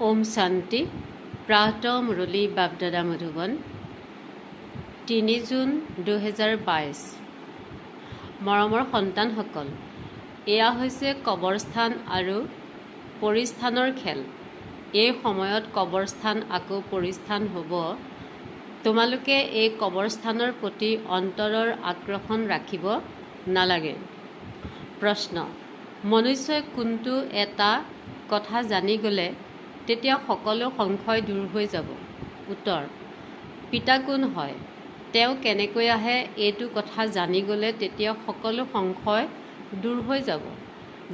ওম শান্তি। প্ৰাত মুৰলী বাগদাদা মধুবন 3 জুন 2022। মৰমৰ সন্তানসকল, এয়া হৈছে কবৰস্থান আৰু পৰিস্থানৰ খেল। এই সময়ত কবৰস্থান আকৌ পৰিস্থান হ'ব। তোমালোকে এই কবৰস্থানৰ প্ৰতি অন্তৰৰ আকৰ্ষণ ৰাখিব নালাগে। প্ৰশ্ন: মনুষ্যই কোনটো এটা কথা জানি গ'লে তেতিয়া সকলো সংশয় দূৰ হৈ যাব? উত্তৰ: পিতা কোন হয়, তেওঁ কেনেকৈ আহে, এইটো কথা জানি গ'লে তেতিয়া সকলো সংশয় দূৰ হৈ যাব।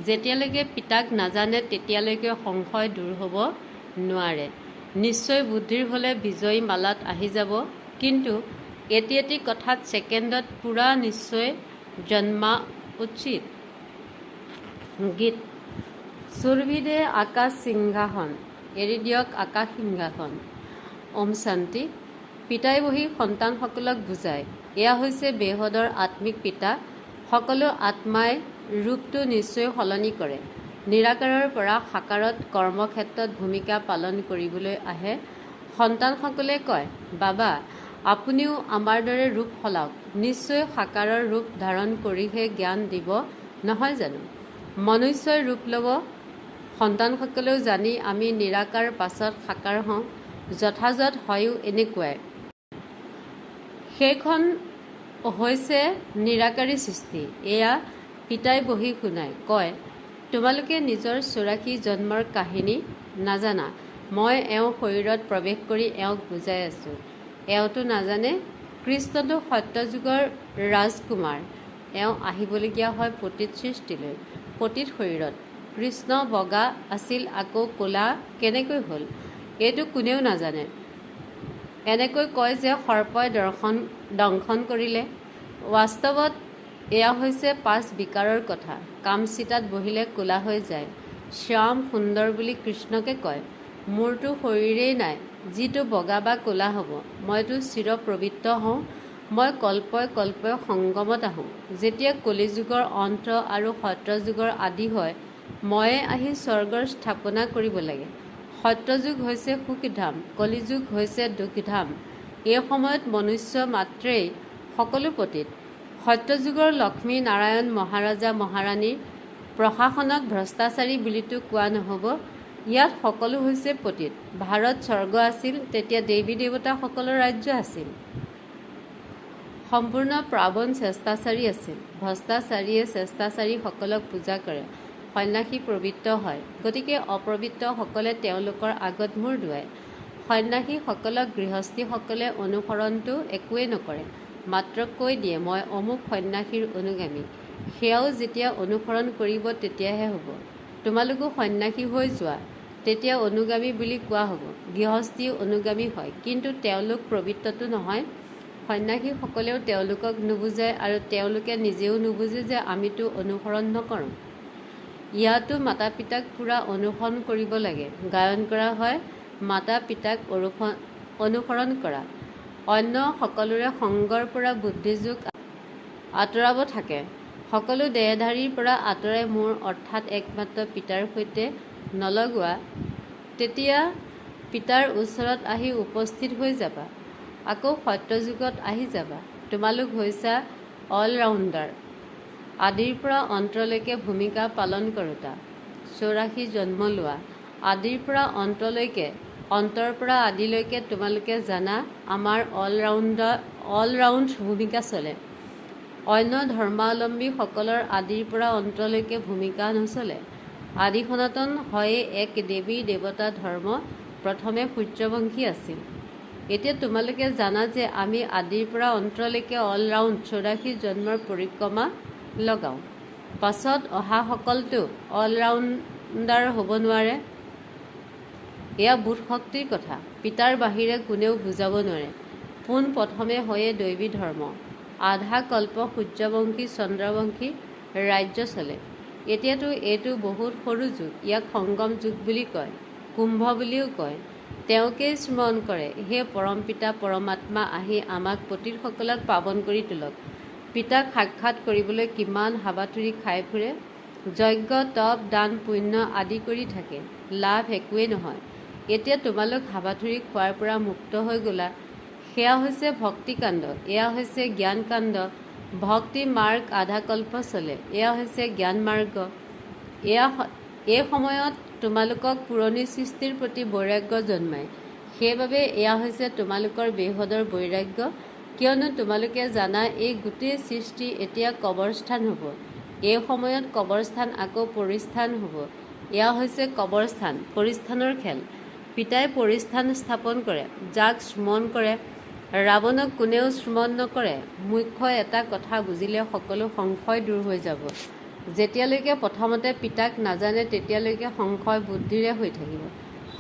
যেতিয়ালৈকে পিতাক নাজানে তেতিয়ালৈকে সংশয় দূৰ হ'ব নোৱাৰে। নিশ্চয় বুদ্ধিৰ হ'লে বিজয়ী মালাত আহি যাব, কিন্তু এটি এটি কথাত ছেকেণ্ডত পূৰা নিশ্চয় জন্মা উচিত। গীত: সুৰভিদে আকাশ সিংহাসন, এৰি দিয়ক আকাশ সিংহাসন। ওম শান্তি। পিতাই বহি সন্তানসকলক বুজায়, এয়া হৈছে বেহদৰ আত্মিক পিতা। সকলো আত্মাই ৰূপটো নিশ্চয় সলনি কৰে। নিৰাকাৰৰ পৰা সাকাৰত কৰ্মক্ষেত্ৰত ভূমিকা পালন কৰিবলৈ আহে। সন্তানসকলে কয়, বাবা, আপুনিও আমাৰ দৰে ৰূপ সলাওক। নিশ্চয় সাকাৰৰ ৰূপ ধাৰণ কৰিহে জ্ঞান দিব, নহয় জানো? মনুষ্যই ৰূপ ল'ব। সন্তানসকলেও জানি আমি নিৰাকাৰ পাছত সাকাৰ হওঁ। যথাযথ হয়ো এনেকুৱাই। সেইখন হৈছে নিৰাকাৰী সৃষ্টি। এয়া পিতাই বহি শুনায়, কয়, তোমালোকে নিজৰ 84 জন্মৰ কাহিনী নাজানা। মই এওঁ শৰীৰত প্ৰৱেশ কৰি এওঁক বুজাই আছোঁ। এওঁতো নাজানে। কৃষ্ণটো সত্যযুগৰ ৰাজকুমাৰ। এওঁ আহিবলগীয়া হয় পতিত সৃষ্টিলৈ, পতিত শৰীৰত। কৃষ্ণ বগা আছিল, আকৌ ক'লা কেনেকৈ হ'ল, এইটো কোনেও নাজানে। এনেকৈ কয় যে সৰ্পই দংশন কৰিলে। বাস্তৱত এয়া হৈছে 5 বিকাৰৰ কথা। কামচিতাত বহিলে ক'লা হৈ যায়। শ্যাম সুন্দৰ বুলি কৃষ্ণকে কয়। মোৰতো শৰীৰেই নাই, যিটো বগা বা ক'লা হ'ব। মইতো চিৰ পবিত্ৰ হওঁ। মই কল্পই কল্পই সংগমত আহোঁ। যেতিয়া কলিযুগৰ অন্ত আৰু সত্যযুগৰ আদি হয়, ময়ে আহি স্বৰ্গৰ স্থাপনা কৰিব লাগে। সত্যযুগ হৈছে সুখধাম, কলিযুগ হৈছে দুখধাম। এই সময়ত মনুষ্য মাত্ৰেই সকলো পতিত। সত্যযুগৰ লক্ষ্মী নাৰায়ণ মহাৰাজা মহাৰাণীৰ প্ৰশাসনক ভ্ৰষ্টাচাৰী বুলিতো কোৱা নহ'ব। ইয়াত সকলো হৈছে পতিত। ভাৰত স্বৰ্গ আছিল, তেতিয়া দেৱী দেৱতাসকলৰ ৰাজ্য আছিল। সম্পূৰ্ণ প্ৰাবন স্বেচ্ছাচাৰী আছিল। ভ্ৰষ্টাচাৰীয়ে স্বেচ্ছাচাৰীসকলক পূজা কৰে। সন্ন্যাসী পবিত্ৰ হয়, গতিকে অপবিত্ৰসকলে তেওঁলোকৰ আগত মূৰ দোৱায়। সন্ন্যাসীসকলক গৃহস্থীসকলে অনুসৰণটো একোৱেই নকৰে, মাত্ৰ কৈ দিয়ে, মই অমুক সন্ন্যাসীৰ অনুগামী। সেয়াও যেতিয়া অনুসৰণ কৰিব তেতিয়াহে হ'ব। তোমালোকো সন্ন্যাসী হৈ যোৱা, তেতিয়া অনুগামী বুলি কোৱা হ'ব। গৃহস্থী অনুগামী হয়, কিন্তু তেওঁলোক পবিত্ৰতো নহয়। সন্ন্যাসীসকলেও তেওঁলোকক নুবুজায় আৰু তেওঁলোকে নিজেও নুবুজে যে আমিতো অনুসৰণ নকৰোঁ। ইয়াতো মাতা পিতাক পূৰা অনুসৰণ কৰিব লাগে। গায়ন কৰা হয়, মাতা পিতাক অনুসৰণ কৰা। অন্য সকলোৰে সংগৰ পৰা বুদ্ধিযোগ আঁতৰাব থাকে। সকলো দেহধাৰীৰ পৰা আঁতৰাই মোৰ অৰ্থাৎ একমাত্ৰ পিতাৰ সৈতে নলগোৱা, তেতিয়া পিতাৰ ওচৰত আহি উপস্থিত হৈ যাবা। আকৌ সত্যযুগত আহি যাবা। তোমালোক হৈছা অলৰাউণ্ডাৰ, আদিৰ পৰা অন্তলৈকে ভূমিকা পালন কৰোঁতা। 84 জন্ম লোৱা, আদিৰ পৰা অন্তলৈকে, অন্তৰ পৰা আদিলৈকে তোমালোকে জানা আমাৰ অলৰাউণ্ড ভূমিকা চলে। অন্য ধৰ্মাৱলম্বীসকলৰ আদিৰ পৰা অন্তলৈকে ভূমিকা নচলে। আদি সনাতন হয়ে এক দেৱী দেৱতা ধৰ্ম। প্ৰথমে সূৰ্যবংশী আছিল। এতিয়া তোমালোকে জানা যে আমি আদিৰ পৰা অন্তলৈকে অলৰাউণ্ড 84 জন্মৰ পৰিক্ৰমা লগাওঁ। পাছত অহাসকলতো অলৰাউণ্ডাৰ হ'ব নোৱাৰে। এয়া বোধশক্তিৰ কথা। পিতাৰ বাহিৰে কোনেও বুজাব নোৱাৰে। পোন প্ৰথমে হয়ে দৈৱী ধৰ্ম। আধা কল্প সূৰ্যবংশী চন্দ্ৰবংশী ৰাজ্য চলে। এতিয়াতো এইটো বহুত সৰু যুগ। ইয়াক সংগম যুগ বুলি কয়, কুম্ভ বুলিও কয়। তেওঁকেই স্মৰণ কৰে, হে পৰম পিতা পৰমাত্মা আহি আমাক পতিতসকলক পাৱন কৰি তোলক। পিতাক সাক্ষাৎ কৰিবলৈ কিমান হাবাথুৰি খাই ফুৰে। যজ্ঞ তপ দান পুণ্য আদি কৰি থাকে, লাভ একোৱেই নহয়। এতিয়া তোমালোক হাবাথুৰি খোৱাৰ পৰা মুক্ত হৈ গ'লা। সেয়া হৈছে ভক্তিকাণ্ড, এয়া হৈছে জ্ঞানকাণ্ড। ভক্তি মাৰ্গ আধা কল্প চলে, এয়া হৈছে জ্ঞান মাৰ্গ। এই সময়ত তোমালোকক পুৰণি সৃষ্টিৰ প্ৰতি বৈৰাগ্য জন্মায়। সেইবাবে এয়া হৈছে তোমালোকৰ বেহদৰ বৈৰাগ্য, কিয়নো তোমালোকে জানা এই গোটেই সৃষ্টি এতিয়া কবৰস্থান হ'ব। এই সময়ত কবৰস্থান আকৌ পৰিস্থান হ'ব। এয়া হৈছে কবৰস্থান, পৰিস্থানৰ খেল। পিতাই পৰিস্থান স্থাপন কৰে, যাক স্মৰণ কৰে। ৰাৱণক কোনেও স্মৰণ নকৰে। মুখ্য এটা কথা বুজিলে সকলো সংশয় দূৰ হৈ যাব। যেতিয়ালৈকে প্ৰথমতে পিতাক নাজানে তেতিয়ালৈকে সংশয় বুদ্ধিৰে হৈ থাকিব।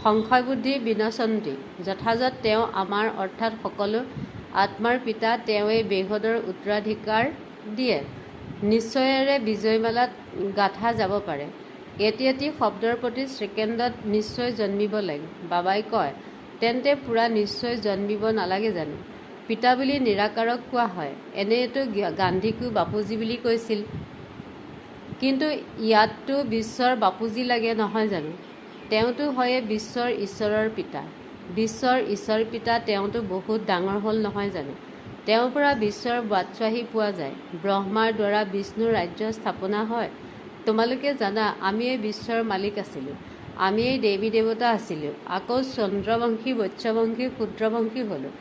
সংশয় বুদ্ধি বিনশন্তি। যথাযথ তেওঁ আমাৰ অৰ্থাৎ সকলো আত্মাৰ পিতা, তেওঁৱেই বেহদৰ উত্তৰাধিকাৰ দিয়ে। নিশ্চয়েৰে বিজয়মালাত গাঁথা যাব পাৰে। এটি এটি শব্দৰ প্ৰতি ছেকেণ্ডত নিশ্চয় জন্মিব লাগে। বাবাই কয়, তেন্তে পুৰা নিশ্চয় জন্মিব নালাগে জানো? পিতা বুলি নিৰাকাৰক কোৱা হয়। এনেয়েতো গান্ধীকো বাপুজী বুলি কৈছিল। কিন্তু ইয়াততো বিশ্বৰ বাপুজী লাগে নহয় জানো? তেওঁতো হয়ে বিশ্বৰ ঈশ্বৰৰ পিতা। বিশ্বৰ ঈশ্বৰ পিতা তেওঁতো বহুত ডাঙৰ হ'ল নহয় জানো? তেওঁৰ পৰা বিশ্বৰ বাদশ্বাহী পোৱা যায়। ব্ৰহ্মাৰ দ্বাৰা বিষ্ণুৰ ৰাজ্য স্থাপনা হয়। তোমালোকে জানা আমিয়েই বিশ্বৰ মালিক আছিলোঁ। আমিয়েই দেৱী দেৱতা আছিলোঁ। আকৌ চন্দ্ৰবংশী, বৈশ্যবংশী, শূদ্ৰবংশী হ'লোঁ।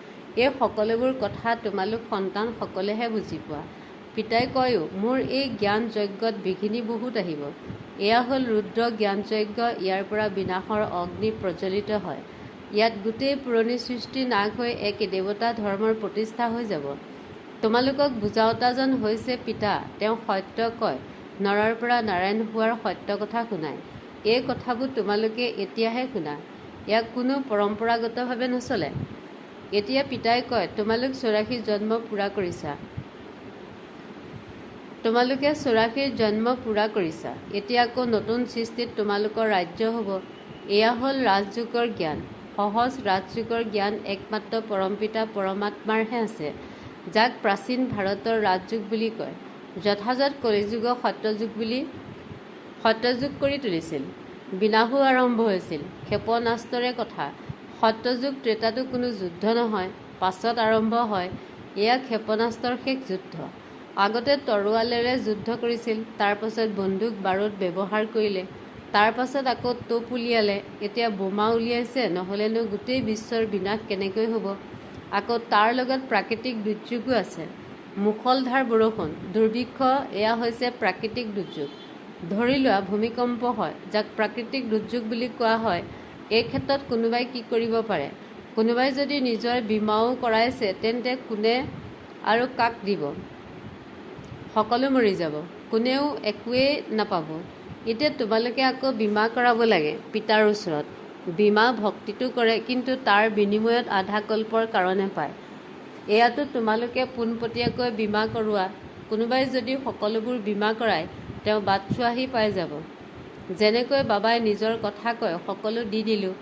এই সকলোবোৰ কথা তোমালোক সন্তানসকলেহে বুজি পোৱা। পিতাই কয়ও, মোৰ এই জ্ঞান যজ্ঞত বিঘিনি বহুত আহিব। এয়া হ'ল ৰুদ্ৰ জ্ঞান যজ্ঞ। ইয়াৰ পৰা বিনাশৰ অগ্নি প্ৰজ্বলিত হয়। ইয়াত গোটেই পুৰণি সৃষ্টি নাশ হৈ এক দেৱতা ধৰ্মৰ প্ৰতিষ্ঠা হৈ যাব। তোমালোকক বুজাওতাজন হৈছে পিতা। তেওঁ সত্য কয়, নৰৰ পৰা নাৰায়ণ হোৱাৰ সত্য কথা শুনায়। এই কথাবোৰ তোমালোকে এতিয়াহে শুনা। ইয়াক কোনো পৰম্পৰাগতভাৱে নচলে। এতিয়া পিতাই কয়, তোমালোক 84 জন্ম পূৰা কৰিছা। তোমালোকে 84 জন্ম পূৰা কৰিছা। এতিয়া আকৌ নতুন সৃষ্টিত তোমালোকৰ ৰাজ্য হ'ব। এয়া হ'ল ৰাজযোগৰ জ্ঞান। সহজ ৰাজযোগৰ জ্ঞান একমাত্ৰ পৰমপিতা পৰমাত্মাৰহে আছে, যাক প্ৰাচীন ভাৰতৰ ৰাজযোগ বুলি কয়। যথাযথ কলিযুগক সত্যযুগ কৰি তুলিছিল। বিনাশো আৰম্ভ হৈছিল। ক্ষেপণাস্ত্ৰৰে কথা। সত্যযুগ ত্ৰেতাতো কোনো যুদ্ধ নহয়, পাছত আৰম্ভ হয়। এয়া ক্ষেপণাস্ত্ৰৰ শেষ যুদ্ধ। আগতে তৰোৱালেৰে যুদ্ধ কৰিছিল, তাৰ পাছত বন্দুক বাৰুদ ব্যৱহাৰ কৰিলে, তাৰ পাছত আকৌ তোপ উলিয়ালে, এতিয়া বোমা উলিয়াইছে। নহ'লেনো গোটেই বিশ্বৰ বিনাশ কেনেকৈ হ'ব? আকৌ তাৰ লগত প্ৰাকৃতিক দুৰ্যোগো আছে। মুষলধাৰ বৰষুণ, দুৰ্ভিক্ষ, এয়া হৈছে প্ৰাকৃতিক দুৰ্যোগ। ধৰি লোৱা ভূমিকম্প হয়, যাক প্ৰাকৃতিক দুৰ্যোগ বুলি কোৱা হয়। এই ক্ষেত্ৰত কোনোবাই কি কৰিব পাৰে? কোনোবাই যদি নিজৰ বীমাও কৰাইছে, তেন্তে কোনে আৰু কাক দিব? সকলো মৰি যাব, কোনেও একোৱেই নাপাব। এতিয়া তোমালোকে আকৌ বীমা কৰাব লাগে পিতাৰ ওচৰত। বীমা ভক্তিটো কৰে, কিন্তু তাৰ বিনিময়ত আধা কল্পৰ কাৰণে পায়। এয়াতো তোমালোকে পোনপটীয়াকৈ বীমা কৰোৱা। কোনোবাই যদি সকলোবোৰ বীমা কৰায়, তেওঁ বাদশ্বাহী পাই যাব। যেনেকৈ বাবাই নিজৰ কথা কয়, সকলো দি দিলোঁ।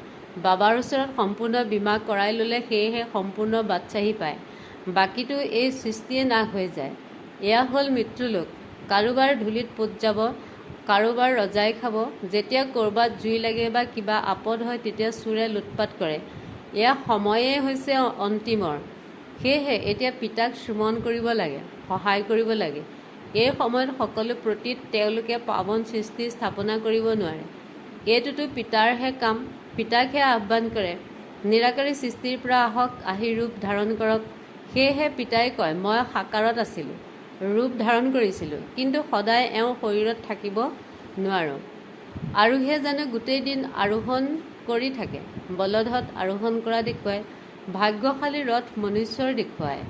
বাবাৰ ওচৰত সম্পূৰ্ণ বীমা কৰাই ল'লে, সেয়েহে সম্পূৰ্ণ বাদশ্বাহী পায়। বাকীটো এই সৃষ্টিয়ে নাশ হৈ যায়। এয়া হ'ল মৃত্যুলোক। কাৰোবাৰ ধূলিত পোত যাব, কাৰোবাৰ ৰজাই খাব। যেতিয়া ক'ৰবাত জুই লাগে বা কিবা আপদ হয়, তেতিয়া চোৰে লুটপাত কৰে। এয়া সময়েই হৈছে অন্তিমৰ। সেয়েহে এতিয়া পিতাক স্মৰণ কৰিব লাগে, সহায় কৰিব লাগে। এই সময়ত সকলো প্ৰতিত তেওঁলোকে পাৱন সৃষ্টি স্থাপনা কৰিব নোৱাৰে। এইটোতো পিতাৰহে কাম। পিতাকহে আহ্বান কৰে, নিৰাকাৰী সৃষ্টিৰ পৰা আহক, আহি ৰূপ ধাৰণ কৰক। সেয়েহে পিতাই কয়, মই সাকাৰত আছিলোঁ, ৰূপ ধাৰণ কৰিছিলোঁ, কিন্তু সদায় এওঁ শৰীৰত থাকিব নোৱাৰোঁ। আৰোহীয়ে জানো গোটেই দিন আৰোহণ কৰি থাকে। বলধত আৰোহণ কৰা দেখুৱায়। ভাগ্যশালী ৰথ মনুষ্যৰ দেখুৱায়।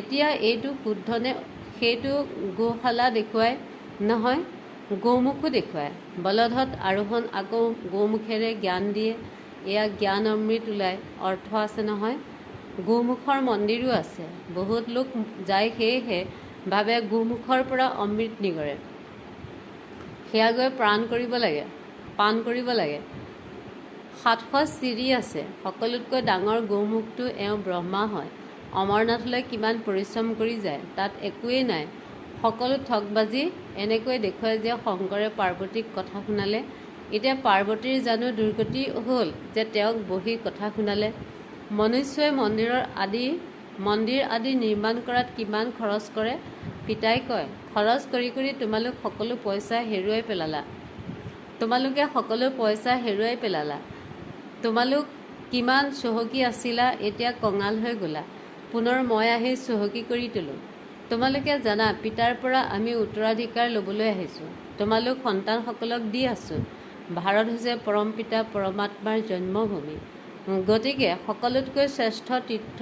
এতিয়া এইটো শুদ্ধনে? সেইটো গোশালা দেখুৱায় নহয়, গৌমুখো দেখুৱায়। বলধত আৰোহণ, আকৌ গৌমুখেৰে জ্ঞান দিয়ে। এয়া জ্ঞান অমৃত ওলায়। অৰ্থ আছে নহয়। গোমুখৰ মন্দিৰো আছে। বহুত লোক যায়, সেয়েহে ভাবে গোমুখৰ পৰা অমৃত নিগৰে। সেয়া গৈ পান কৰিব লাগে। 700 চিৰি আছে। সকলোতকৈ ডাঙৰ গৌমুখটো এওঁ ব্ৰহ্মা হয়। অমৰনাথলৈ কিমান পৰিশ্ৰম কৰি যায়, তাত একোৱেই নাই, সকলো ঠগবাজি। এনেকৈ দেখুৱায় যে শংকৰে পাৰ্বতীক কথা শুনালে। এতিয়া পাৰ্বতীৰ জানো দুৰ্গতি হ'ল যে তেওঁক বহি কথা শুনালে? মনুষ্যই মন্দিৰ আদি নিৰ্মাণ কৰাত কিমান খৰচ কৰে? পিতাই কয়, খৰচ কৰি কৰি তোমালোকে সকলো পইচা হেৰুৱাই পেলালা। তোমালোক কিমান চহকী আছিলা, এতিয়া কঙাল হৈ গ'লা। পুনৰ মই আহি চহকী কৰি তোলোঁ। তোমালোকে জানা, পিতাৰ পৰা আমি উত্তৰাধিকাৰ ল'বলৈ আহিছোঁ। তোমালোক সন্তানসকলক দি আছোঁ। ভাৰত হৈছে পৰম পিতা পৰমাত্মাৰ জন্মভূমি। গতিকে সকলোতকৈ শ্ৰেষ্ঠ তীৰ্থ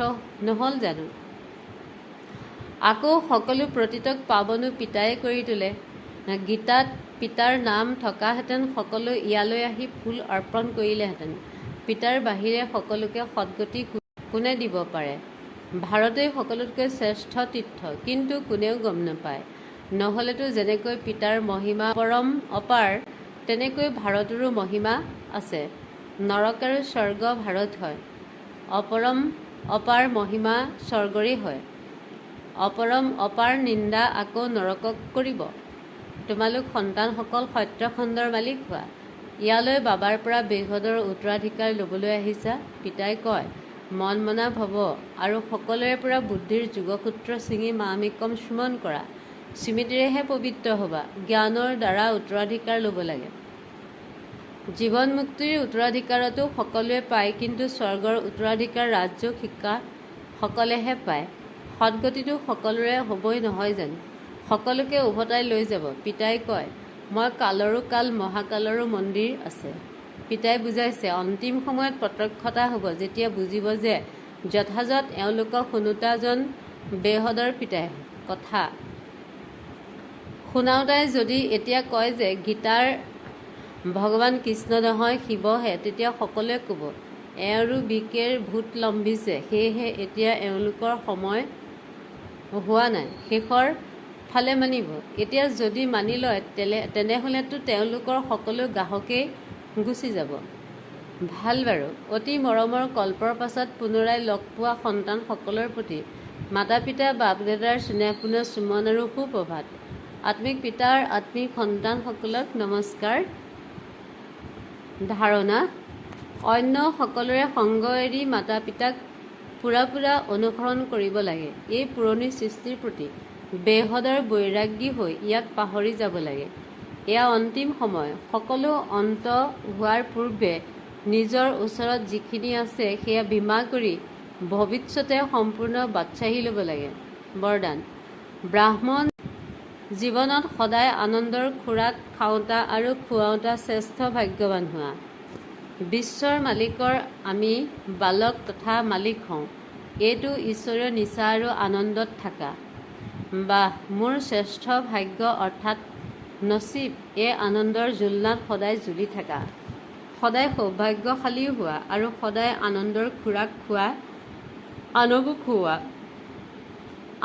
নহ'ল জানো? আকৌ সকলো প্ৰতিতক পাৱনো পিতায়ে কৰি তোলে। গীতাত পিতাৰ নাম থকাহেঁতেন সকলো ইয়ালৈ আহি ফুল অৰ্পণ কৰিলেহেঁতেন। পিতাৰ বাহিৰে সকলোকে সদ্গতি কোনে দিব পাৰে? ভাৰতেই সকলোতকৈ শ্ৰেষ্ঠ তীৰ্থ, কিন্তু কোনেও গম নাপায়। নহ'লেতো যেনেকৈ পিতাৰ মহিমা পৰম অপাৰ, তেনেকৈ ভাৰতৰো মহিমা আছে। নৰক আৰু স্বৰ্গ ভাৰত হয়। অপৰম অপাৰ মহিমা স্বৰ্গৰেই হয়। অপৰম অপাৰ নিন্দা আকৌ নৰকক কৰিব। তোমালোক সন্তানসকল সত্যখণ্ডৰ মালিক হোৱা। ইয়ালৈ বাবাৰ পৰা বেহদৰ উত্তৰাধিকাৰ ল'বলৈ আহিছা। পিতাই কয়, মন মনা ভৱ আৰু সকলোৰে পৰা বুদ্ধিৰ যোগসূত্ৰ ছিঙি মামিকম সুমন কৰা। স্মৃতিৰেহে পবিত্ৰ হ'বা। জ্ঞানৰ দ্বাৰা উত্তৰাধিকাৰ ল'ব লাগে। জীৱন মুক্তিৰ উত্তৰাধিকাৰতো সকলোৱে পায়, কিন্তু স্বৰ্গৰ উত্তৰাধিকাৰ ৰাজযোগ শিকা সকলেহে পায়। সদ্গতিটো সকলোৰে হ'বই নহয় জানো? সকলোকে উভতাই লৈ যাব। পিতাই কয়, মই কালৰো কাল, মহাকালৰো মন্দিৰ আছে। পিতাই বুজাইছে, অন্তিম সময়ত প্ৰত্যক্ষতা হ'ব, যেতিয়া বুজিব যে যথাযথ এওঁলোকক শুনোতাজন বেহদৰ পিতাই। কথা শুনাওতাই যদি এতিয়া কয় যে গীতাৰ ভগৱান কৃষ্ণ নহয় শিৱহে, তেতিয়া সকলোৱে ক'ব এওঁৰো বিকেৰ ভূত লম্ভিছে, সেয়েহে এতিয়া এওঁলোকৰ সময় হোৱা নাই, শেষৰ ফালে মানিব। এতিয়া যদি মানি লয় তেনেহ'লেতো তেওঁলোকৰ সকলো গ্ৰাহকেই গুচি যাব। ভাল বাৰু। অতি মৰমৰ কল্পৰ পাছত পুনৰাই লগ পোৱা সন্তানসকলৰ প্ৰতি মাতা পিতা বাপ দেউতাৰ স্নেহপূৰ্ণ চুমন আৰু সুপ্ৰভাত। আত্মিক পিতাৰ আত্মিক সন্তানসকলক নমস্কাৰ। ধাৰণা: অন্য সকলোৰে সংগ এৰি মাতা পিতাক পুৰা অনুসৰণ কৰিব লাগে। এই পুৰণি সৃষ্টিৰ প্ৰতি বেহদৰ বৈৰাগ্যী হৈ ইয়াক পাহৰি যাব লাগে। এয়া অন্তিম সময়। সকলো অন্ত হোৱাৰ পূৰ্বে নিজৰ ওচৰত যিখিনি আছে সেয়া বীমা কৰি ভৱিষ্যতে সম্পূৰ্ণ বাদশ্বাহী ল'ব লাগে। বৰদান: ব্ৰাহ্মণ জীৱনত সদায় আনন্দৰ খোৰাক খাওঁতা আৰু খুৱাওঁতা শ্ৰেষ্ঠ ভাগ্যৱান হোৱা। বিশ্বৰ মালিকৰ আমি বালক তথা মালিক হওঁ। এইটো ঈশ্বৰীয় নিচা আৰু আনন্দত থাকা। বাহ, মোৰ শ্ৰেষ্ঠ ভাগ্য অৰ্থাৎ নচিব। এই আনন্দৰ জোলনাত সদায় জ্বলি থাকা, সদায় সৌভাগ্যশালী হোৱা আৰু সদায় আনন্দৰ খোৰাক খোৱা, আনকো খুওৱা,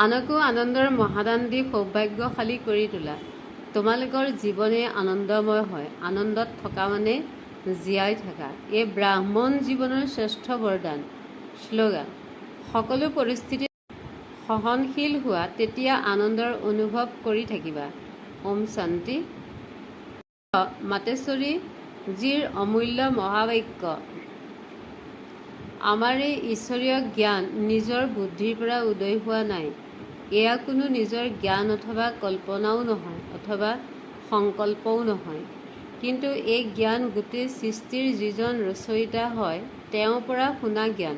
আনকো আনন্দৰ মহাদান দি সৌভাগ্যশালী কৰি তোলা। তোমালোকৰ জীৱনেই আনন্দময় হয়। আনন্দত থকা মানে জীয়াই থাকা। এই ব্ৰাহ্মণ জীৱনৰ শ্ৰেষ্ঠ বৰদান। শ্লোগান: সকলো পৰিস্থিতিত সহনশীল হোৱা, তেতিয়া আনন্দৰ অনুভৱ কৰি থাকিবা। ওম শান্তি। মাতেশ্বৰী জীৰ অমূল্য মহাবাক্য। আমাৰ এই ঈশ্বৰীয় জ্ঞান নিজৰ বুদ্ধিৰ পৰা উদয় হোৱা নাই। এয়া কোনো নিজৰ জ্ঞান অথবা কল্পনাও নহয়, অথবা সংকল্পও নহয়। কিন্তু এই জ্ঞান গোটেই সৃষ্টিৰ যিজন ৰচয়িতা হয় তেওঁৰ পৰা শুনা জ্ঞান,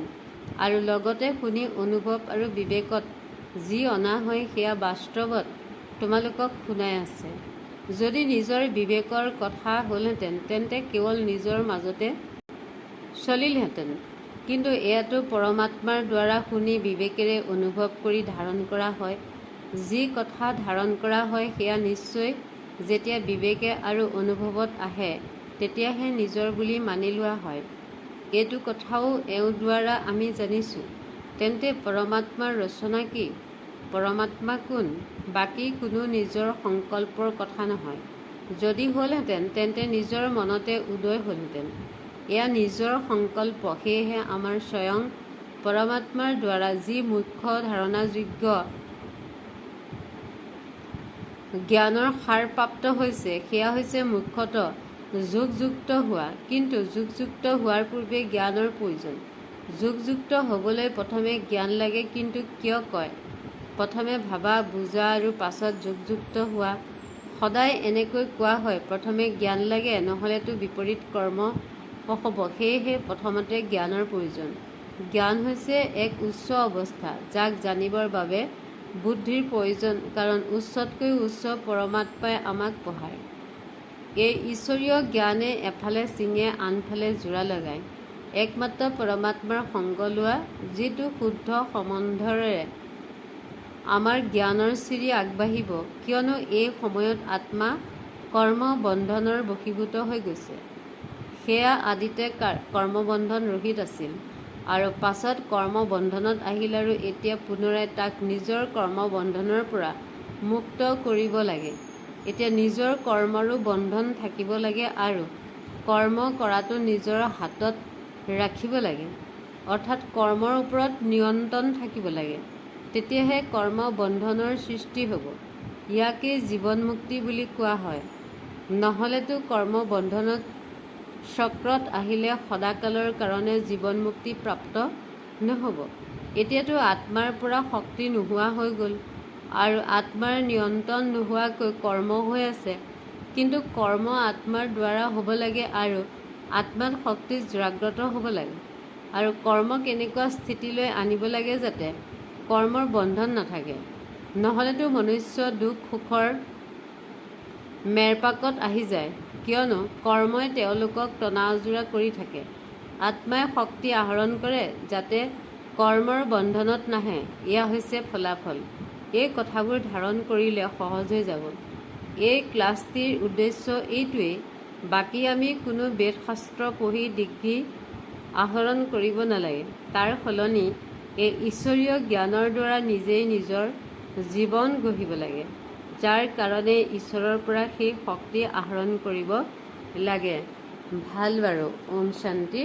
আৰু লগতে শুনি অনুভৱ আৰু বিবেকত যি অনা হয় সেয়া বাস্তৱত তোমালোকক শুনাই আছে। যদি নিজৰ বিবেকৰ কথা হ'লহেঁতেন তেন্তে কেৱল নিজৰ মাজতে চলিলহেঁতেন। কিন্তু এয়াতো পৰমাত্মাৰ দ্বাৰা শুনি বিবেকেৰে অনুভৱ কৰি ধাৰণ কৰা হয়। যি কথা ধাৰণ কৰা হয় সেয়া নিশ্চয় যেতিয়া বিবেকে আৰু অনুভৱত আহে তেতিয়াহে নিজৰ বুলি মানি লোৱা হয়। এইটো কথাও এওঁ দ্বাৰা আমি জানিছোঁ। তেন্তে পৰমাত্মাৰ ৰচনা কি? পৰমাত্মা কোন? বাকী কোনো নিজৰ সংকল্পৰ কথা নহয়। যদি হ'লহেঁতেন তেন্তে নিজৰ মনতে উদয় হ'লহেঁতেন। এয়া নিজৰ সংকল্প। সেয়েহে আমাৰ স্বয়ং পৰমাত্মাৰ দ্বাৰা যি মুখ্য ধাৰণাযোগ্য জ্ঞানৰ সাৰ প্ৰাপ্ত হৈছে সেয়া হৈছে মুখ্যতঃ যোগযুক্ত হোৱা, কিন্তু যোগযুক্ত হোৱাৰ পূৰ্বে জ্ঞানৰ প্ৰয়োজন। যোগযুক্ত হ'বলৈ প্ৰথমে জ্ঞান লাগে, কিন্তু কিয় কয় প্ৰথমে ভাবা বুজা আৰু পাছত যোগযুক্ত হোৱা? সদায় এনেকৈ কোৱা হয়, প্ৰথমে জ্ঞান লাগে, নহ'লেতো বিপৰীত কৰ্ম হ'ব। সেয়েহে প্ৰথমতে জ্ঞানৰ প্ৰয়োজন। জ্ঞান হৈছে এক উচ্চ অৱস্থা, যাক জানিবৰ বাবে বুদ্ধিৰ প্ৰয়োজন, কাৰণ উচ্চতকৈ উচ্চ পৰমাত্মাই আমাক পঢ়ায়। এই ঈশ্বৰীয় জ্ঞানে এফালে ছিঙে, আনফালে জোৰা লগায়। একমাত্ৰ পৰমাত্মাৰ সংগ লোৱা, যিটো শুদ্ধ সম্বন্ধৰে আমাৰ জ্ঞানৰ চিৰি আগবাঢ়িব, কিয়নো এই সময়ত আত্মা কৰ্মবন্ধনৰ বশীভূত হৈ গৈছে। সেয়া আদিতে কৰ্মবন্ধন ৰহিত আছিল, আৰু পাছত কৰ্মবন্ধনত আহিল, আৰু এতিয়া পুনৰাই তাক নিজৰ কৰ্মবন্ধনৰ পৰা মুক্ত কৰিব লাগে। এতিয়া নিজৰ কৰ্মৰো বন্ধন থাকিব লাগে, আৰু কৰ্ম কৰাটো নিজৰ হাতত ৰাখিব লাগে, অৰ্থাৎ কৰ্মৰ ওপৰত নিয়ন্ত্ৰণ থাকিব লাগে। তেতিয়াহে কৰ্মবন্ধনৰ সৃষ্টি হ'ব। ইয়াকেই জীৱনমুক্তি বুলি কোৱা হয়। নহ'লেতো কৰ্মবন্ধনত চক্ৰত আহিলে সদাকালৰ কাৰণে জীৱনমুক্তি প্ৰাপ্ত নহ'ব। এতিয়াতো আত্মাৰ পৰা শক্তি নোহোৱা হৈ গ'ল, আৰু আত্মাৰ নিয়ন্ত্ৰণ নোহোৱাকৈ কৰ্ম হৈ আছে। কিন্তু কৰ্ম আত্মাৰ দ্বাৰা হ'ব লাগে, আৰু আত্মাত শক্তি জাগ্ৰত হ'ব লাগে। আৰু কৰ্মক এনেকুৱা স্থিতিলৈ আনিব লাগে যাতে কৰ্মৰ বন্ধন নাথাকে। নহ'লেতো মনুষ্য দুখ সুখৰ মেৰপাকত আহি যায়, কিয়নো কৰ্মই তেওঁলোকক টনা আজোৰা কৰি থাকে। আত্মাই শক্তি আহৰণ কৰে যাতে কৰ্মৰ বন্ধনত নাহে। এয়া হৈছে ফলাফল। এই কথাবোৰ ধাৰণ কৰিলে সহজ হৈ যাব। এই ক্লাছটিৰ উদ্দেশ্য এইটোৱেই। বাকী আমি কোনো বেদশাস্ত্ৰ পঢ়ি ডিগ্ৰী আহৰণ কৰিব নালাগে। তাৰ সলনি এই ঈশ্বৰীয় জ্ঞানৰ দ্বাৰা নিজেই নিজৰ জীৱন গঢ়িব লাগে, যাৰ কাৰণে ঈশ্বৰৰ পৰা সেই শক্তি আহৰণ কৰিব লাগে। ভাল বাৰু। ওম শান্তি।